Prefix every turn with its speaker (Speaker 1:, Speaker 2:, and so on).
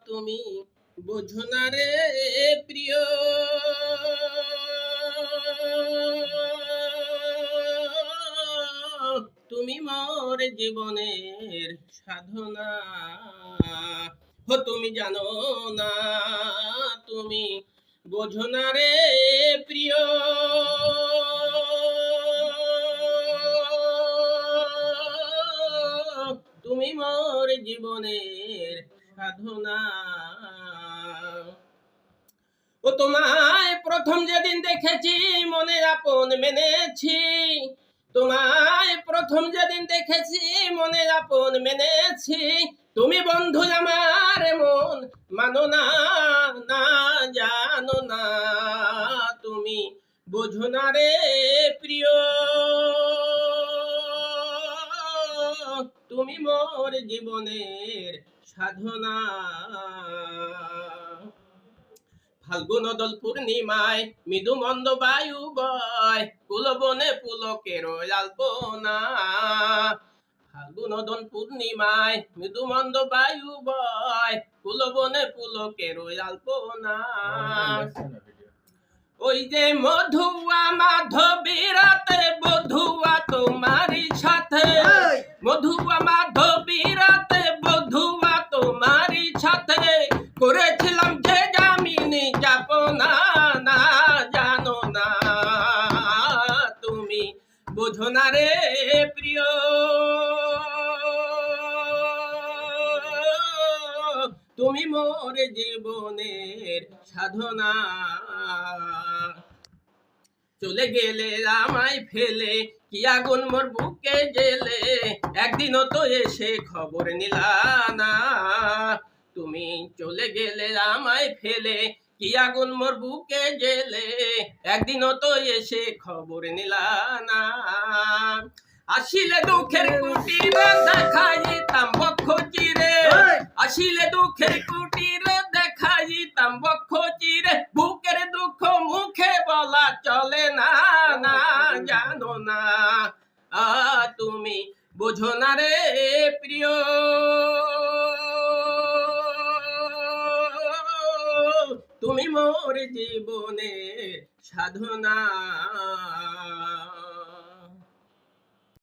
Speaker 1: তুমি বোঝো না রে প্রিয়, তুমি মোর জীবনের সাধনা। তুমি জানো না, তুমি বোঝো না রে প্রিয়, তুমি মোর জীবনের সাধনা। তোমায় প্রথম যেদিন দেখেছি মনে আপন মেনেছি, তোমায় প্রথম যেদিন দেখেছি মনে আপন মেনেছি। তুমি বন্ধু আমার মন মানো না, না জানো না, তুমি বোঝো না রে প্রিয়, তুমি মোর জীবনের সাধনা। ফাল্গুন দোল পূর্ণিমায় মৃদু মন্দ বায়ু বয়, কুলবনে পুলকের আলপনা। ফাল্গুন দোল পূর্ণিমায় মৃদু মন্দ বায়ু বয়, কুলবনে পুলকের আলপনা। ওই যে মধুয়া মাধবী রাতে বধুয়া তোমারই সাথে, মধুয়া মাধবী রাতে বধুয়া তোমারই সাথে, করেছিলাম যে জামিনী যাপনা, না জানো না, তুমি বোঝো না রে প্রিয়, তুমি মোর জীবনের সাধনা। চলে গেলে আমায় ফেলে কি আগুন মোর বুকে জেলে, একদিনও তো এসে খবর নিলা না। তুমি চলে গেলে আমায় ফেলে কি আগুন মোর বুকে জেলে, একদিনও তো এসে খবর নিলা না। আসিলে দুঃখের কুটিরে দেখাইতাম বক্ষ চিরে, আসিলে দুঃখের কুটিরে দেখাইতাম বক্ষ চিরে, বুকের দুঃখ মুখে বলা চলে না, না জানো না, তুমি বোঝো না রে প্রিয়, তুমি মোর জীবনের সাধনা।